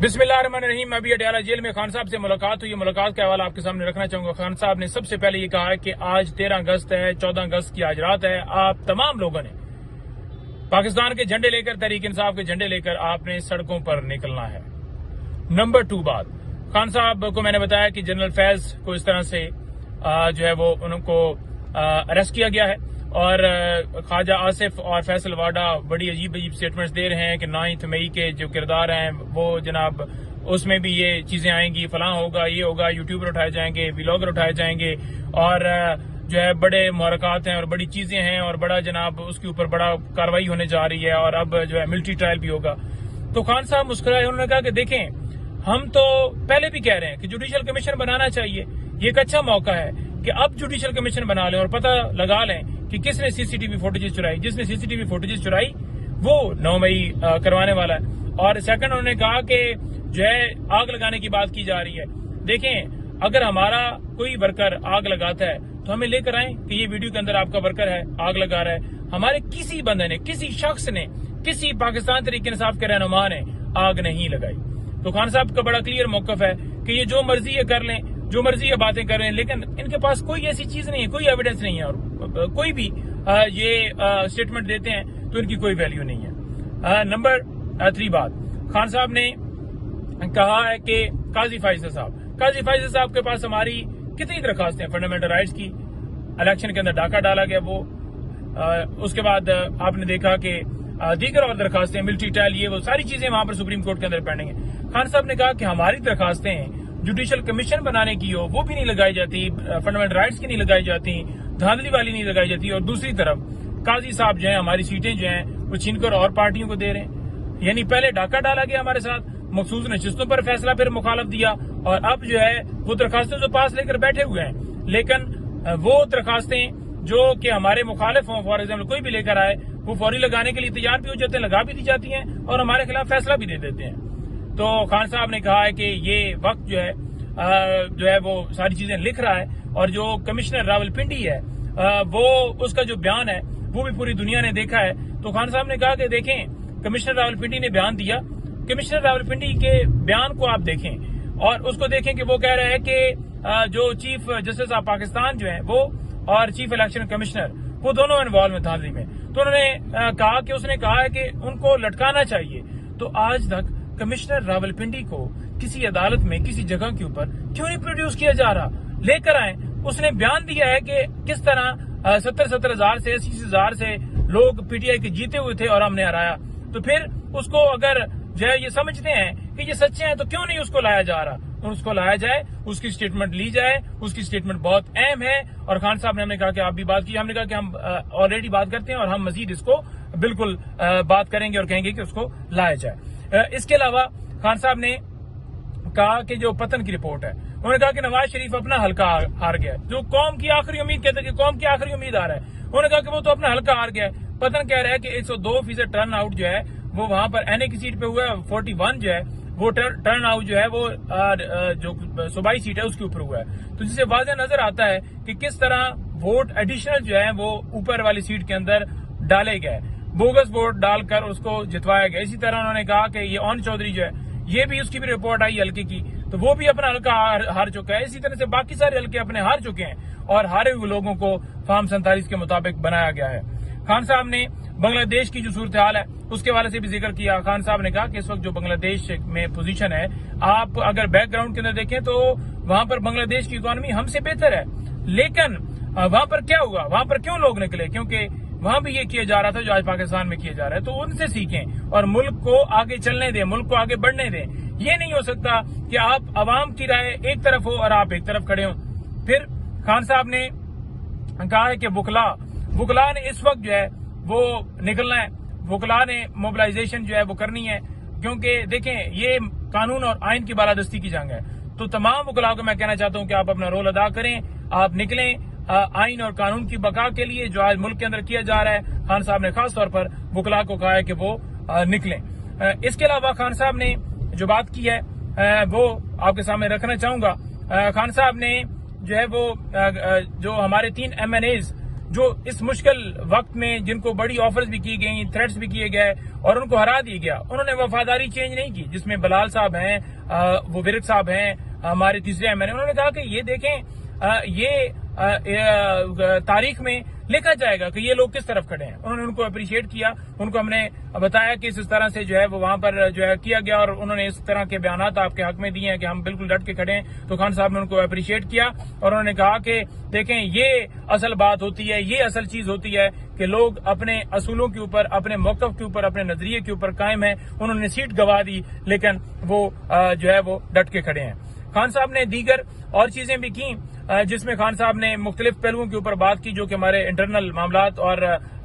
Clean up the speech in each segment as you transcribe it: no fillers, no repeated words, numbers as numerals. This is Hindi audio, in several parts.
बिस्मिल्लाहिर्रहमानिर्रहीम। अभी अडयाला जेल में खान साहब से मुलाकात हुई। मुलाकात का हवाला आपके सामने रखना चाहूंगा। खान साहब ने सबसे पहले ये कहा है कि आज 13 अगस्त है, 14 अगस्त की आज रात है। आप तमाम लोगों ने पाकिस्तान के झंडे लेकर, तहरीक इंसाफ के झंडे लेकर आपने सड़कों पर निकलना है। नंबर 2 बात, खान साहब को मैंने बताया कि जनरल फैज को इस तरह से जो है वो उनको अरेस्ट किया गया है और ख्वाजा आसिफ और फैसल वाडा बड़ी अजीब अजीब स्टेटमेंट्स दे रहे हैं कि 9 मई के जो किरदार हैं वो जनाब उसमें भी ये चीजें आएंगी, फलां होगा, ये होगा, यूट्यूबर उठाए जाएंगे, व्लॉगर उठाए जाएंगे और जो है बड़े मुहरकात हैं और बड़ी चीजें हैं और बड़ा जनाब उसके ऊपर बड़ा कार्रवाई होने जा रही है और अब जो है मिलिट्री ट्रायल भी होगा। तो खान साहब मुस्कुराए, उन्होंने कहा कि देखें, हम तो पहले भी कह रहे हैं कि जुडिशल कमीशन बनाना चाहिए। ये एक अच्छा मौका है कि अब जुडिशल कमीशन बना लें और पता लगा लें कि किसने सीसीटीवी फुटेजेस चुराई। जिसने सीसीटीवी फुटेजेस चुराई वो 9 मई करवाने वाला है। और सेकंड, उन्होंने कहा कि जो है आग लगाने की बात की जा रही है। देखें, अगर हमारा कोई वर्कर आग लगाता है तो हमें लेकर आए कि ये वीडियो के अंदर आपका वर्कर है, आग लगा रहा है। हमारे किसी बंदे ने, किसी शख्स ने, किसी पाकिस्तान तहरीक इंसाफ के रहनुमा ने आग नहीं लगाई। तो खान साहब का बड़ा क्लियर मौकफ है कि ये जो मर्जी ये कर लें, जो मर्जी ये बातें कर रहे हैं, लेकिन इनके पास कोई ऐसी चीज नहीं है, कोई एविडेंस नहीं है और कोई भी ये स्टेटमेंट देते हैं तो इनकी कोई वैल्यू नहीं है। नंबर 3 बात, खान साहब ने कहा है कि काजी फैसल साहब के पास हमारी कितनी दरखास्तें हैं फंडामेंटल राइट्स की। इलेक्शन के अंदर डाका डाला गया वो, उसके बाद आपने देखा कि दीगर और दरखास्तें, मिलिट्री ट्रायल, ये वो सारी चीजें वहां पर सुप्रीम कोर्ट के अंदर पेंडिंग है। खान साहब ने कहा कि हमारी दरखास्तें जुडिशल कमीशन बनाने की हो वो भी नहीं लगाई जाती, फंडामेंटल राइट्स की नहीं लगाई जाती, धांधली वाली नहीं लगाई जाती। और दूसरी तरफ काजी साहब जो है हमारी सीटें जो हैं वो छीनकर और पार्टियों को दे रहे हैं। यानी पहले डाका डाला गया हमारे साथ, मखसूस नशिस्तों पर फैसला फिर मुखालफ दिया और अब जो है वो दरखास्तें तो पास लेकर बैठे हुए हैं, लेकिन वो दरखास्तें जो कि हमारे मुखालिफ हों, फॉर एग्जाम्पल कोई भी लेकर आए, वो फौरी लगाने के लिए तैयार भी हो जाते हैं, लगा भी दी जाती हैं और हमारे खिलाफ फैसला भी दे देते हैं। तो खान साहब ने कहा है कि ये वक्त जो है वो सारी चीजें लिख रहा है और जो कमिश्नर रावलपिंडी है वो उसका जो बयान है वो भी पूरी दुनिया ने देखा है। तो खान साहब ने कहा कि देखें, कमिश्नर रावलपिंडी ने बयान दिया, कमिश्नर रावलपिंडी के बयान को आप देखें और उसको देखें कि वो कह रहे हैं कि जो चीफ जस्टिस ऑफ पाकिस्तान जो है वो और चीफ इलेक्शन कमिश्नर वो दोनों इन्वॉल्व हैं धांधली में। तो उन्होंने कहा कि उसने कहा है कि उनको लटकाना चाहिए। तो आज तक कमिश्नर रावलपिंडी को किसी अदालत में किसी जगह के ऊपर क्यों नहीं प्रोड्यूस किया जा रहा? लेकर आए। उसने बयान दिया है कि किस तरह 70 हजार से 80 हजार से लोग पीटीआई के जीते हुए थे और हमने हराया। तो फिर उसको अगर जो है ये समझते हैं कि ये सच्चे हैं तो क्यों नहीं उसको लाया जा रहा? तो उसको लाया जाए, उसकी स्टेटमेंट ली जाए। उसकी स्टेटमेंट बहुत अहम है और खान साहब ने, हमने कहा कि आप भी बात की, हमने कहा कि हम ऑलरेडी बात करते हैं और हम मजीद इसको बिल्कुल बात करेंगे और कहेंगे कि उसको लाया जाए। इसके अलावा खान साहब ने कहा कि जो पतन की रिपोर्ट है, उन्होंने कहा कि नवाज शरीफ अपना हल्का हार गया, जो कौम की आखिरी उम्मीद, कहते हैं कि कौम की आखिरी उम्मीद आ रहा है। उन्होंने कहा कि वो तो अपना हल्का हार गया है। पतन कह रहा है कि 102% टर्न आउट जो है वो वहां पर एनए की सीट पे हुआ है, 41 जो है वो टर्न आउट जो है वो जो सूबाई सीट है उसके ऊपर हुआ है। तो जिससे वाज़ेह नजर आता है कि किस तरह वोट एडिशनल जो है वो ऊपर वाली सीट के अंदर डाले गए, बोगस वोट डालकर उसको जितवाया गया। इसी तरह उन्होंने कहा कि ये ओन चौधरी जो है, ये भी उसकी भी रिपोर्ट आई हल्के की, तो वो भी अपना हल्का हार चुका है। इसी तरह से बाकी सारे हल्के अपने हार चुके हैं और हारे हुए लोगों को फार्म 47 के मुताबिक बनाया गया है। खान साहब ने बांग्लादेश की जो सूरत हाल है उसके वाले से भी जिक्र किया। खान साहब ने कहा कि इस वक्त जो बांग्लादेश में पोजीशन है, आप अगर बैकग्राउंड के अंदर देखें तो वहां पर बांग्लादेश की इकोनॉमी हमसे बेहतर है, लेकिन वहां पर क्या हुआ, वहां पर क्यों लोग निकले? क्योंकि वहां भी ये किया जा रहा था जो आज पाकिस्तान में किया जा रहा है। तो उनसे सीखें और मुल्क को आगे चलने दें, मुल्क को आगे बढ़ने दें। ये नहीं हो सकता कि आप अवाम की राय एक तरफ हो और आप एक तरफ खड़े हो। फिर खान साहब ने कहा है कि वुकला ने इस वक्त जो है वो निकलना है, वुकला ने मोबिलाइजेशन जो है वो करनी है, क्योंकि देखें ये कानून और आइन की बालादस्ती की जंग है। तो तमाम वुकला को मैं कहना चाहता हूं कि आप अपना रोल अदा करें, आप निकलें आइन और कानून की बका के लिए जो आज मुल्क के अंदर किया जा रहा है। खान साहब ने खास तौर पर वुकला को कहा है कि वो निकलें। इसके अलावा खान साहब ने जो बात की है वो आपके सामने रखना चाहूंगा। खान साहब ने जो है वो जो हमारे 3 MNAs जो इस मुश्किल वक्त में जिनको बड़ी ऑफर्स भी की गई, थ्रेट्स भी किए गए और उनको हरा दिया गया, उन्होंने वफादारी चेंज नहीं की। जिसमें बलाल साहब हैं, वो विरक साहब हैं, हमारे तीसरे एमएनए, उन्होंने कहा कि ये देखें ये तारीख में लिखा जाएगा कि ये लोग किस तरफ खड़े हैं। उन्होंने उनको अप्रिशिएट किया, उनको हमने बताया कि इस तरह से जो है वो वहां पर जो है किया गया और उन्होंने इस तरह के बयानात आपके हक में दिए हैं कि हम बिल्कुल डट के खड़े हैं। तो खान साहब ने उनको अप्रिशिएट किया और उन्होंने कहा कि देखें ये असल बात होती है, ये असल चीज होती है कि लोग अपने असूलों के ऊपर, अपने मौकफ के ऊपर, अपने नजरिए के ऊपर कायम है। उन्होंने सीट गंवा दी लेकिन वो जो है वो डट के खड़े हैं। खान साहब ने दीगर और चीजें भी की जिसमें खान साहब ने मुख्तलिफ पहलुओं के ऊपर बात की जो कि हमारे इंटरनल मामलात और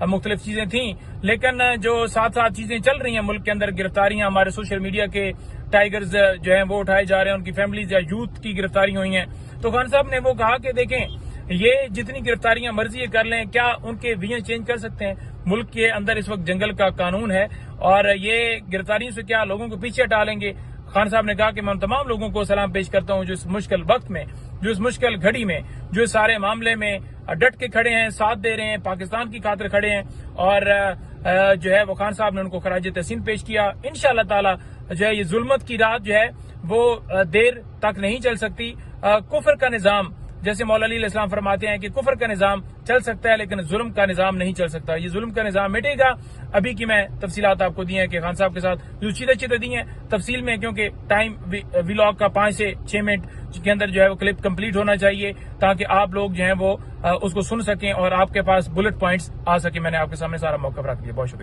मुख्तलिफ चीजें थी। लेकिन जो साथ साथ चीजें चल रही हैं मुल्क के अंदर, गिरफ्तारियां, हमारे सोशल मीडिया के टाइगर्स जो हैं वो उठाए जा रहे हैं, उनकी फैमिलीज या यूथ की गिरफ्तारी हुई हैं। तो खान साहब ने वो कहा कि देखें ये जितनी गिरफ्तारियां मर्जी कर लें, क्या उनके विजन चेंज कर सकते हैं? मुल्क के अंदर इस वक्त जंगल का कानून है और ये गिरफ्तारियों से क्या लोगों को पीछे हटा लेंगे? खान साहब ने कहा कि मैं उन तमाम लोगों को सलाम पेश करता हूं जो इस मुश्किल वक्त में, जो इस मुश्किल घड़ी में, जो इस सारे मामले में डट के खड़े हैं, साथ दे रहे हैं, पाकिस्तान की खातिर खड़े हैं। और जो है वो खान साहब ने उनको खराज तहसीन पेश किया। इंशाअल्लाह ताला जो है ये जुल्मत की रात जो है वो देर तक नहीं चल सकती। कुफर का निजाम, जैसे मौला अली इस्लाम फरमाते हैं कि कुफर का निजाम चल सकता है लेकिन जुल्म का निजाम नहीं चल सकता। ये जुल्म का निजाम मिटेगा। अभी की मैं तफसीलात आपको दी हैं कि खान साहब के साथ जो चीजें दी हैं तफसील में, क्योंकि टाइम व्लॉग का 5 से 6 मिनट के अंदर जो है वो क्लिप कंप्लीट होना चाहिए ताकि आप लोग जो है वो उसको सुन सकें और आपके पास बुलेट पॉइंट्स आ सके। मैंने आपके सामने सारा मौका रख दिया। बहुत शुक्रिया।